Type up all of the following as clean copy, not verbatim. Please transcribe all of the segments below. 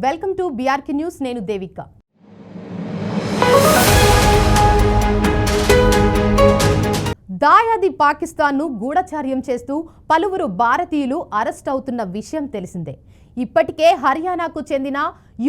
Welcome to BRK news. నేను దేవిక. దాయాది పాకిస్తాన్ను గూఢచార్యం చేస్తూ పలువురు భారతీయులు అరెస్ట్ అవుతున్న విషయం తెలిసిందే. ఇప్పటికే హర్యానాకు చెందిన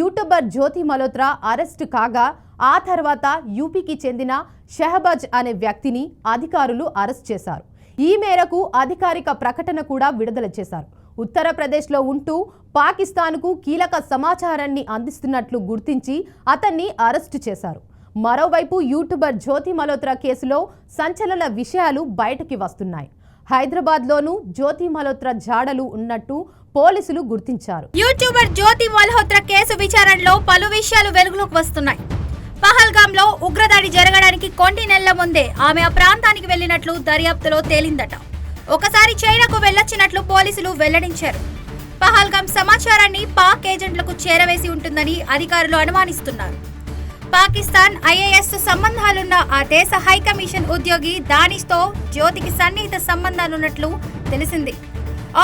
యూట్యూబర్ జ్యోతి మల్హోత్రా అరెస్ట్ కాగా ఆ తర్వాత యూపీకి చెందిన షహబాజ్ అనే వ్యక్తిని అధికారులు అరెస్ట్ చేశారు. ఈ మేరకు అధికారిక ప్రకటన కూడా విడుదల చేశారు. ఉత్తరప్రదేశ్లో ఉంటూ పాకిస్తాన్కు కీలక సమాచారాన్ని అందిస్తున్నట్లు గుర్తించి అతన్ని అరెస్టు చేశారు. మరోవైపు యూట్యూబర్ జ్యోతి మల్హోత్రా కేసులో సంచలన విషయాలు బయటకి వస్తున్నాయి. హైదరాబాద్లోనూ జ్యోతి మల్హోత్రా జాడలు ఉన్నట్టు పోలీసులు గుర్తించారు. యూట్యూబర్ జ్యోతి మల్హోత్రా కేసు విచారణలో పలు విషయాలు వెలుగులోకి వస్తున్నాయి. పహల్గాంలో ఉగ్రదాడి జరగడానికి కొన్ని నెలల ముందే ఆమె ఆ ప్రాంతానికి వెళ్లినట్లు దర్యాప్తులో తేలిందట. ఒకసారి చైనాకు వెళ్లొచ్చినట్లు పోలీసులు వెల్లడించారు. పహల్గాం సమాచారాన్ని పాక్ ఏజెంట్లకు చేరవేసి ఉంటుందని అధికారులు అనుమానిస్తున్నారు. పాకిస్తాన్ ఐఏఎస్ సంబంధాలున్న ఆ దేశ హైకమిషన్ ఉద్యోగి దానిష్తో జ్యోతికి సన్నిహిత సంబంధాలున్నట్లు తెలిసింది.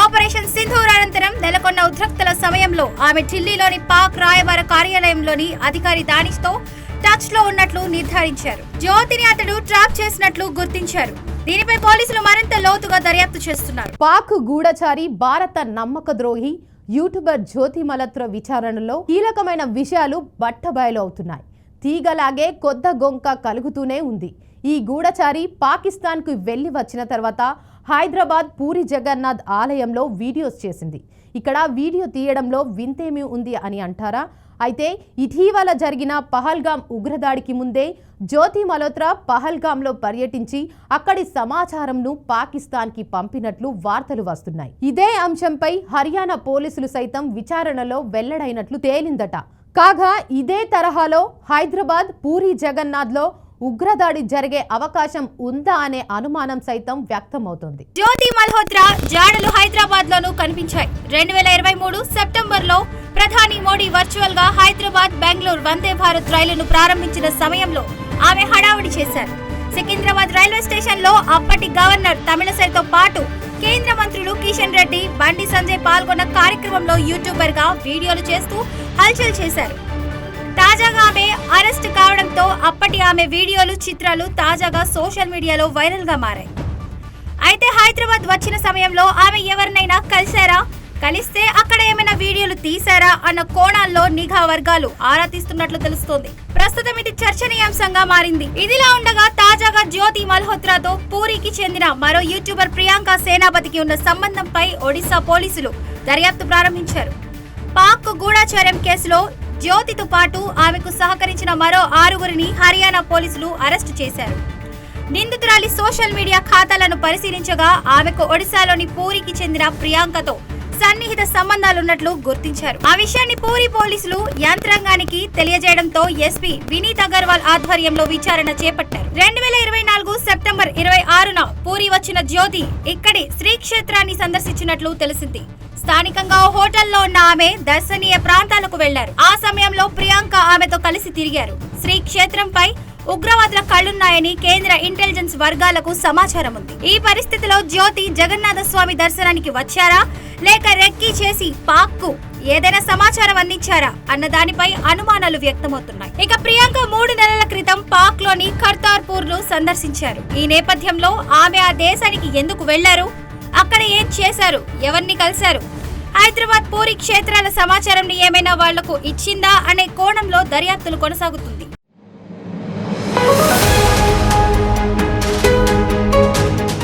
ఆపరేషన్ సింధూర్ అనంతరం నెలకొన్న ఉద్రిక్తల సమయంలో ఆమె ఢిల్లీలోని పాక్ రాయబార కార్యాలయంలోని అధికారి దానిష్తో టచ్ లో ఉన్నట్లు నిర్ధారించారు. జ్యోతిని అతడు ట్రాప్ చేసినట్లు గుర్తించారు. దీనిపై పోలీసులు మరింత లోతుగా దర్యాప్తు చేస్తున్నారు. పాక్ గూఢచారి, భారత నమ్మక ద్రోహి యూట్యూబర్ జ్యోతి మల్హోత్రా విచారణలో కీలకమైన విషయాలు బట్టబయలు అవుతున్నాయి. తీగలాగే కొత్త గొంక కలుగుతూనే ఉంది. ఈ గూఢచారి పాకిస్తాన్కు వెళ్లి వచ్చిన తర్వాత హైదరాబాద్ పూరి జగన్నాథ్ ఆలయంలో వీడియోస్ చేసింది. ఇక్కడ వీడియో తీయడంలో వింతేమీ ఉంది అని అంటారా? అయితే ఇటీవల జరిగిన పహల్గాం ఉగ్రదాడికి ముందే జ్యోతి మల్హోత్రా పహల్గాంలో పర్యటించి అక్కడి సమాచారంను పాకిస్తాన్కి పంపినట్లు వార్తలు వస్తున్నాయి. ఇదే అంశంపై హర్యానా పోలీసులు సైతం విచారణలో వెల్లడైనట్లు తేలిందట. కాగా ఇదే తరహాలో హైదరాబాద్ పూరి జగన్నాథ్లో ఉగ్రదాడి జరిగే అవకాశం ఉందా అనే అనుమానం సైతం వ్యక్తమవుతోంది. జ్యోతి మల్హోత్రా జాడలు హైదరాబాద్ లోనూ కనిపించాయి. 2023 సెప్టెంబర్లో ప్రధాని మోడీ వర్చువల్ గా హైదరాబాద్ బెంగళూరు వందే భారత్ రైలును ప్రారంభించిన సమయంలో ఆమె హడావుడి చేశారు. సికింద్రాబాద్ రైల్వే స్టేషన్ లో అప్పటి గవర్నర్ తమిళసైతో పాటు కేంద్ర మంత్రులు కిషన్ రెడ్డి, బండి సంజయ్ పాల్గొన్న కార్యక్రమంలో యూట్యూబర్ గా వీడియోలు చేస్తూ హల్చల్ చేశారు. తాజాగా ఆమె అరెస్ట్ కావడంతో అప్పటి ఆమె వీడియోలు, చిత్రాలు తాజాగా సోషల్ మీడియాలో వైరల్ గా మారాయి. అయితే హైదరాబాద్ వచ్చిన సమయంలో ఆమె ఎవరినైనా కలిశారా, కలిస్తే అక్కడ ఏమైనా వీడియోలు తీశారా అన్న కోణాల్లో నిఘా వర్గాలు ఆరా తీస్తున్నట్లు తెలుస్తోంది. ప్రస్తుతం ఇది చర్చనీయాంశంగా మారింది. ఇదిలా ఉండగా తాజాగా జ్యోతి మల్హోత్రాతో పూరికి చెందిన మరో యూట్యూబర్ ప్రియాంక సేనాపతికి ఉన్న సంబంధంపై ఒడిశా పోలీసులు దర్యాప్తు ప్రారంభించారు. పాక్ గూఢచార్యం కేసులో జ్యోతితో పాటు ఆమెకు సహకరించిన మరో 6గురిని హర్యానా పోలీసులు అరెస్టు చేశారు. నిందితురాలి సోషల్ మీడియా ఖాతాలను పరిశీలించగా ఆమెకు ఒడిశాలోని పూరికి చెందిన ప్రియాంకతో సన్నిహిత సంబంధాలున్నట్లు గుర్తించారు. ఆ విషయాన్ని పూరి పోలీసులు యంత్రాంగానికి తెలియజేయడంతో ఎస్పీ వినీత్ అగర్వాల్ ఆధ్వర్యంలో విచారణ చేపట్టారు. 2024 సెప్టెంబర్ 26న పూరి వచ్చిన జ్యోతి ఇక్కడి శ్రీక్షేత్రాన్ని సందర్శించినట్లు తెలిసింది. స్థానికంగా హోటల్లో ఉన్న ఆమె దర్శనీయ ప్రాంతాలకు వెళ్లారు. ఆ సమయంలో ప్రియాంక ఆమెతో కలిసి తిరిగారు. శ్రీక్షేత్రంపై ఉగ్రవాదుల కళ్లున్నాయని కేంద్ర ఇంటెలిజెన్స్ వర్గాలకు సమాచారం ఉంది. ఈ పరిస్థితిలో జ్యోతి జగన్నాథ స్వామి దర్శనానికి వచ్చారా, లేక రెక్కీ చేసి పాక్ కు ఏదైనా సమాచారం అందించారా అన్న దానిపై అనుమానాలు వ్యక్తమవుతున్నాయి. ఇక ప్రియాంక 3 నెలల క్రితం పాక్ లోని కర్తార్పూర్ ను సందర్శించారు. ఈ నేపథ్యంలో ఆమె ఆ దేశానికి ఎందుకు వెళ్లారు, అక్కడ ఏం చేశారు, ఎవరిని కలిశారు, హైదరాబాద్ పూరి క్షేత్రాల సమాచారం ఏమైనా వాళ్లకు ఇచ్చిందా అనే కోణంలో దర్యాప్తులు కొనసాగుతుంది.